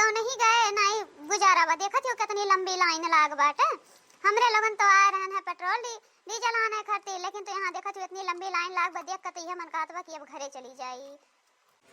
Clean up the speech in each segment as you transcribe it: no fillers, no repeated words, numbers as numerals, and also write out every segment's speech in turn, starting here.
गाँव नहीं गए नहीं गुजारा बा। देखत हो कितनी लंबी लाइन लाग बाटे। हमरे लोगन तो आ रहन है पेट्रोल डीजल आने खातिर, लेकिन तो यहाँ देखत हो इतनी लंबी लाइन लाग बा। देख के तो यह मन कहत बा कि अब घरे चली जाई।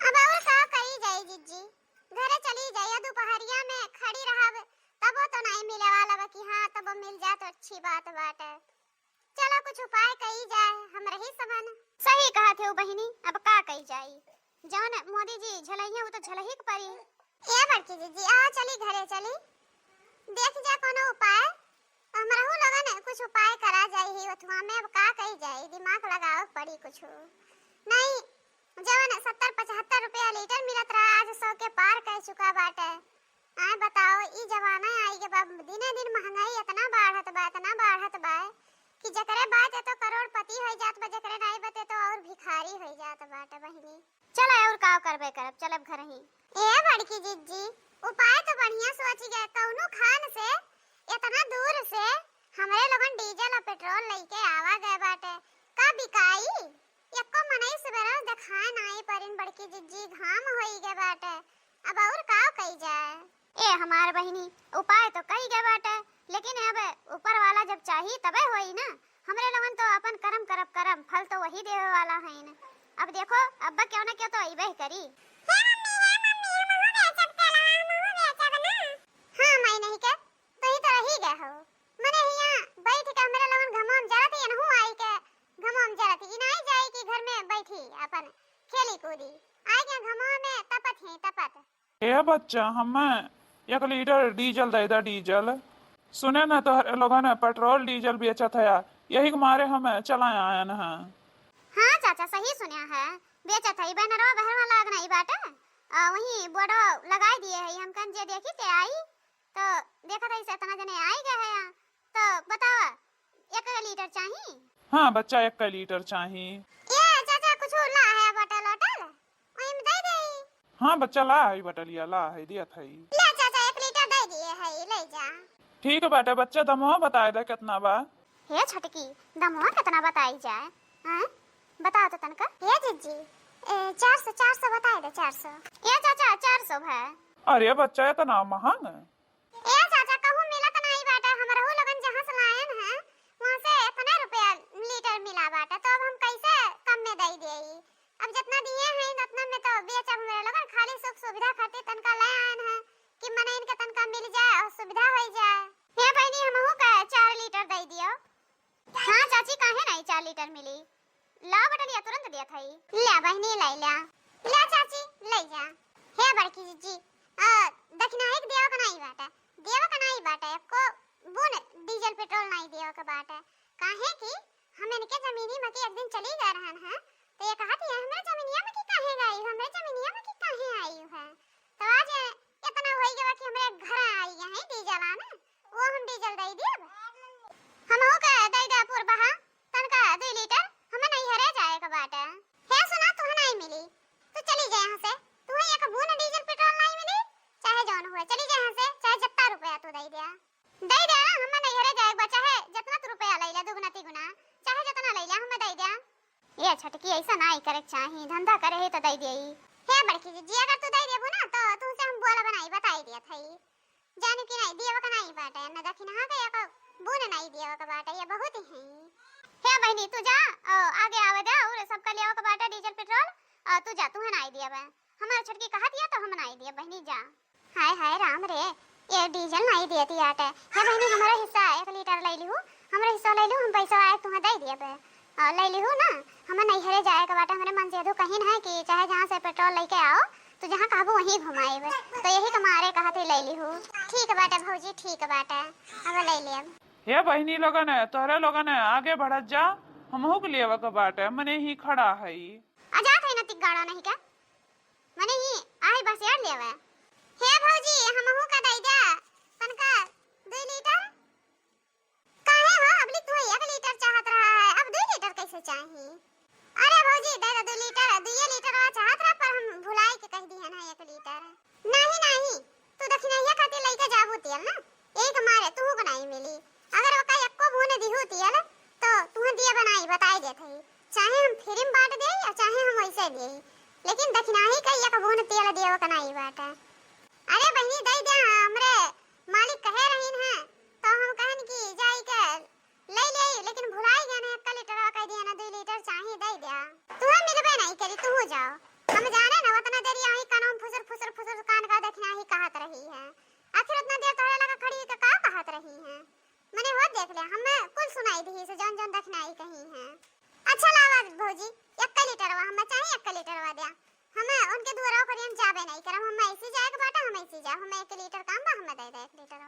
अब और का कही जाई जीजी, घरे चली जाई। दोपहरिया में खड़ी रहब तब तो नहीं मिले वाला बा कि हां तब मिल जाए तो अच्छी बात बाटे। चलो कुछ उपाय कही जाए, हम रही सबन। सही कहत हो बहिनी, अब का कही जाई। जौन मोदी जी झलइया वो तो झलही के पड़ी। ए बड़की जीजी आ चली घरे चली, देख जा कोनो उपाय। हमरहु लोगन कुछ उपाय करा जाई ही अथवा में। अब का कही जाई, दिमाग लगाओ पड़ी कुछ नहीं। जवन 70-75 रुपया लीटर मिलत रहा आज 100 के पार कह चुका बाटे। आए बताओ ई जमाना आई के बाद दिने दिन महंगाई इतना बढ़त बा कि जकरे बात तो करोड़पति हो जात बा, जकरे नहीं बते तो और भिखारी हो जात बाटे बहिनी। चल और का करबे करब, चलब घर ही। ए बड़की जीजी उपाय तो बढ़िया सोच गए। कौनो खान से इतना दूर से हमरे लोगन डीजल और पेट्रोल लेके आवा गए बाटे। का बिकाई एको मनई से बेरा देखाए नहीं परिन बड़की जीजी, घाम होई गए बाटे। अब और का कही जाए। ए हमार बहिनी उपाय तो कही गए बाटे, लेकिन अब ऊपर वाला जब चाहिए तबे होई ना। हमरे लोगन तो अपन कर्म करब करम, फल तो वही देवे वाला है ना। अब देखो अब्बा क्यों ना क्यों तो अइबे ही करी। हे मम्मी हमहु बेचब तेला, हमहु बेचब ना। हां मैं नहीं के तो ही तो रही गए हो। मने हिया बैठ के हमरे लोगन घमम जरत ही नहु आई के घमम जरत ही नहीं जाई कि घर में बैठी अपन खेली कूदी। आई के घमम में तपत। ए बच्चा हमें 1 लीटर डीजल दे दा डीजल। सुने ना तो लोगों ने पेट्रोल डीजल बेचत है, यही के मारे हमें चलाए आयन है। हाँ चाचा सही सुनिया है, बेचत है बैनरवा बहरवा लाग नहीं बाटे। वही बोर्डो लगाई दिए है। हम कन जे देखी ते आई तो देखत है इतना जने आई गए है। तो बतावा 1 लीटर चाहिए। हाँ बच्चा 1 लीटर चाहिए। ये चाचा कुछ ला है बोतल वही में दे दे। हाँ बच्चा ला है बटलिया ला है दिया था। ले चाचा 1 लीटर दे दिए है, ले जा। ठीक है बेटा, बच्चा दमवा बताए दे कितना बा। हे छटकी दमवा कितना बताई जाए। हां बता तो तनका। हे जीजी 400 बताए दे 400। ये चाचा 400 है। अरे बच्चा इतना महंगा। ए चाचा कहूं मिलत नहीं बाटा। हमरहु लगन जहां से लायन है वहां से इतना रुपया लीटर मिला बाटा। तो अब हम कैसे कम में दे देई। अब जितना दिए हैं उतना में तो बेचब हमरे लगन। खाली सुख सुविधा खातिर तनका ले आयन है कि मने इनके तनका मिल जाए और सुविधा हो जाए। हे बहनी हमहु का 4 लीटर दे दियो। हां चाची काहे नहीं 4 लीटर मिली। ला बटलिया तुरंत दिया थई। ले बहनी ले ले ले चाची ले जा। हे बड़की जीजी दक्षिणा एक देव का नहीं बाटा एको बुन डीजल पेट्रोल नहीं देव का बाटा। काहे कि हम इनके जमीनी में एक दिन चली जा रहन है तो ये कहत है हमरे जमीनिया में की काहे गई, हमरे जमीनिया में की काहे आई है। तो आज इतना होई गया कि हमरे घर आई है डीजल आने, वो हम डीजल दे देब। हमहु का दे दे पुरबहा तनका 2 लीटर हमें नहीं हरे जाए का बाटा। हे सुना तू नहीं मिली तो चली जा यहां से। तू एक बून डीजल पेट्रोल नहीं मिली चाहे जौन हुए चली जा यहां से। चाहे जितना रुपया तू दे दे ना हमें नहीं हरे जाए बचा है। जितना तू रुपया ले ले दुगना तिगुना चाहे जितना ले ले हमें दे दे। ये छटकी ऐसा नहीं करे चाहिए, धंधा करे ही तो दे देई। हे बड़की जी अगर तू दे देबो ना तो तुमसे हम बोला बनाई बताई दिया थई। जाने की नहीं दिया का नहीं बाटे न दक्षिणा का एक बून नहीं दिया का बाटे। ये बहुत ही हे बहनी तू जा आगे आवे दे और सबका लेवा का बाटे डीजल पेट्रोल। तू जा तू है नहीं दिया बे। हमारे छटकी कहा दिया तो हम नहीं दिया बहनी जा। हाय हाय राम रे ये डीजल नहीं देती आटे। हे बहनी हमारा हिस्सा 1 लीटर ले लिहू, हमारा हिस्सा ले लिहू। हम पैसा आए तुम्हें दे दिया बे ले लिहू ना। हमें नहीं हरे जाए का बाटे। हमारे मन से दो कहीं है कि चाहे जहां से पेट्रोल लेके आओ तो जहां कहबो वहीं घुमाएबे। तो यही तुम्हारे कहते ले लिहू। ठीक बाटे भौजी ठीक बाटे अब ले लेब। हे बहनी लोगन है तोहरे लोगन है आगे बढ़त जा, हमहु के लेवा के बाटे मने ही खड़ा है। आजात है न तिगाड़ा नहीं का मने ही आई बस यार लेवे। हे भौजी हमहु का दे दे तनका 2 लीटर। काहे हो अबली तू 1 लीटर चाहत रहा है, अब 2 लीटर कैसे चाहिए। अरे भौजी दे दे 2 लीटर 2 लीटर वाला चाहत रहा पर हम भुलाई के कह दी है ना 1 लीटर। नहीं तू दक्षिणैया खातिर लेके जाबू तेल ना एक मारे तू को नहीं मिली। अगर ओका एको भूने दिहू तेल तो तू दिया बनाई बताई देत है। चाहे हम फ्री में बांट दे या चाहे हम वैसे दे, लेकिन दक्षिणा ही का एक भून तेल देव का नहीं बाटा। अरे बहनी चाहिए दे दे हमरे मालिक कहे रहीन है तो हम कहन कि जाई के ले ले लेकिन भुलाई गए ना 1 लीटर कह दिया ना 2 लीटर चाहिए दे दे तू मिलबे नहीं करी तू जाओ हम जाने ना उतना देर यही कानून फुसर कान का देखना ही कहत रही है आखिर उतना देर तोरे लगा खड़ी के का कहत रही है मैंने वो देख ले हमें कुल सुनाई दी से जौन जौन देखना ही कहीं है अच्छा लावा भौजी 1 लीटर हमें चाहिए 1 लीटर दे हमें उनके दुआरा पर हम जाबे नहीं करम हम ऐसे जाए के बाटा हम ऐसे जा हमें 1 लीटर काम बा हमें दे 1 लीटर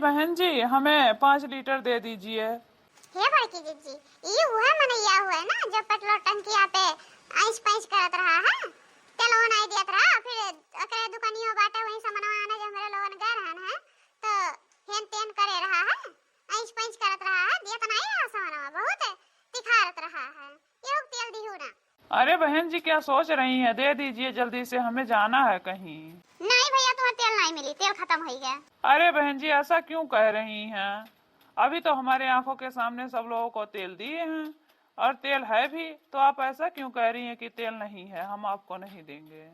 बहन जी हमें 5 लीटर दे दीजिए। हे बड़की जीजी ये हुआ मनैया हुआ ना जो पेट्रोल टंकी पे आइस पैस करत रहा है तेल वो नहीं देत रहा फिर अकरे दुकानियों बाटा वहीं सामानवा आना जो मेरे लोगन गए रहन है तो हेन तेन करे रहा है आइस पैस करत रहा है दिया तो नहीं रहा सामानवा बहुत तिखारत रहा है ये तेल दिहु ना। अरे बहन जी क्या सोच रही हैं, दे दीजिए जल्दी से हमें जाना है कहीं। नहीं भैया तुम्हें तेल नहीं मिली तेल खत्म हो गया। अरे बहन जी ऐसा क्यों कह रही हैं, अभी तो हमारे आंखों के सामने सब लोगों को तेल दिए हैं और तेल है भी तो आप ऐसा क्यों कह रही हैं कि तेल नहीं है, हम आपको नहीं देंगे।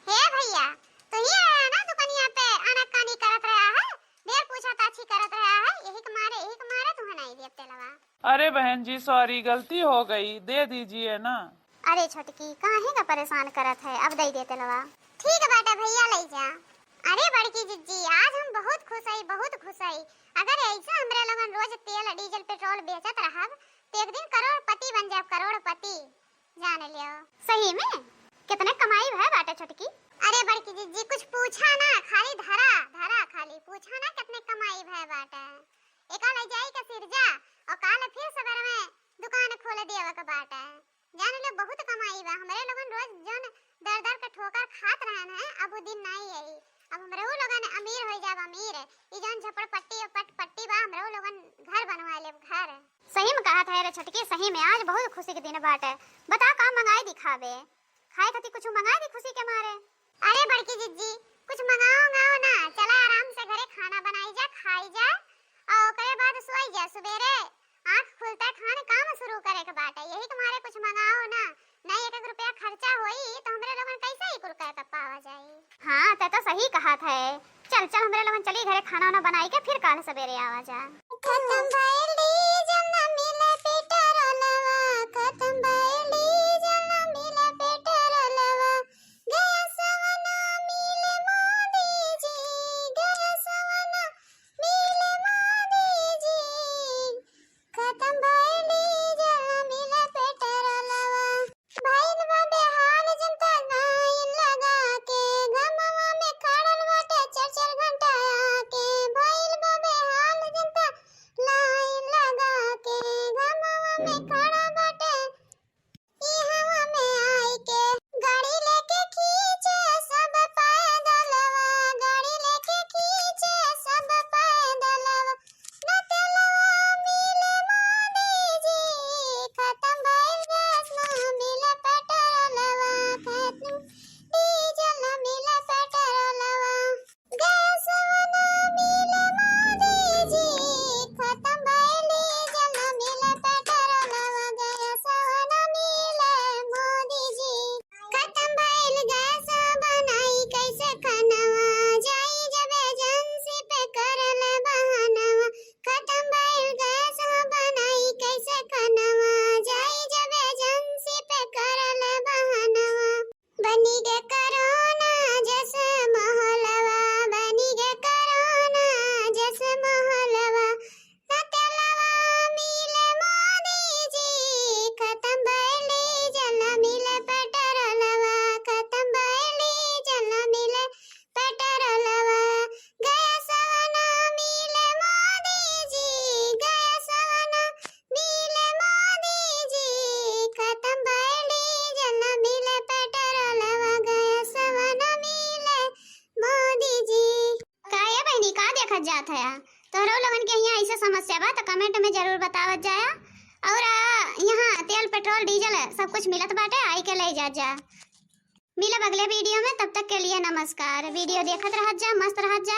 हे भैया तो ये है ना दुकानिया पे आनाकानी करत रहा है ढेर पूछा ताछी करत रहा है यही के मारे तुम्हें नहीं दिया तेलवा। अरे बहन जी सॉरी गलती हो गई दे दीजिए ना। अरे छोटकी काहे का परेशान करत है अब दे दे तेलवा। ठीक है बेटा भैया ले जा। अरे बड़की जीजी आज हम बहुत खुश हई अगर ऐसा हमरे लोगन रोज तेल डीजल पेट्रोल बेचत रहब तो एक दिन करोड़पति बन जाब करोड़पति जान लियो। सही में कितने कमाई है बाटा छोटकी। अरे बड़की जीजी कुछ पूछा ना खाली धरा खाली पूछा ना कितने कमाई है बाटा एका ले जाई का सिरजा और काल फिर सवेरे में दुकान खोल देवा का बाटा जान ले बहुत कमाई बा हमरे लोगन रोज जन दर के ठोकर खात रहन है अब वो दिन नहीं आई अब हमरे वो लोगन अमीर हो जाब अमीर ई जन झपड़पट्टी और पटपट्टी बा हमरे वो लोगन घर बनवा ले घर। सही में कहा था रे छोटकी सही में आज बहुत खुशी के दिन बाटे बता का मंगाई दिखावे खाए खाती कुछ मंगाई दी खुशी के मारे। अरे बड़की जीजी कुछ मंगाओ ना चला आराम से घरे खाना बनाई जा खाई जा और ओकरे बाद सोई जा सुबेरे आँख खुलता खाने काम शुरू करे के बाटे यही तुम्हारे कुछ मंगाओ ना नहीं 1 रुपया खर्चा होई तो हमरे लोगन कैसे ही कुल कर पावा जाई। हां तो सही कहा था चल हमरे लोगन चली घरे खाना ना बनाई के फिर काल सवेरे आवा जा। खत्म भइल डीजल ना मिले पेट्रोलवा खत्म भइल डीजल ना मिले पेट्रोलवा गया सवना मिले मोदी जी गया सवना मिले मोदी जी खत्म भइल डीजल ना मिले पेट्रोलवा भइल बा बेहाल जनता लाइन लगा के गमवा में खड़ल बाटे 4 घंटा आके भइल बा बेहाल जनता लाइन लगा के गमवा में खड़ा बाटे ई हवा में आई के गाड़ी लेके खींचे सब पैदलवा गाड़ी लेके खींचे सब पैदलवा न तेलवा मिले मोदी जी खत्म भइल गैस ना मिले पेट्रोलवा खत्म डीजल ना मिले पेट्रोलवा गैस ना मिले मोदी जी खत्म भइल डीजल ना मिले पेट्रोलवा गैस ना मिले मोदी जी खत्म भइल गैस बनाई कैसे खानवा जाई जब एजेंसी पे करले बहानवा खत्म भइल गैस बनाई कैसे खानवा जाई जब एजेंसी पे करले बहानवा बनी गे कोरोना जैसे मोहलवा बनी गे कोरोना जैसे मोहलवा न तेलवा मिले मोदी जी खत्म भइल डीजल ना मिले पेट्रोलवा खत्म भइल डीजल ना मिले पेट्रोलवा गया सवना मिले मोदी जी गया सवना मिले मोदी जी खत्म भइल डीजल ना मिले पेट्रोलवा गया सवना मिले मोदी जी। काया बहनी का देखत जात है तोहरो लोगन के यहाँ ऐसे समस्या बा तो कमेंट में जरूर बतावत जाया और यहाँ तेल पेट्रोल डीजल सब कुछ मिलत बाटे आई के ले जा मिलब अगले वीडियो में तब तक के लिए नमस्कार। वीडियो देखत रहत जा मस्त रहत जा।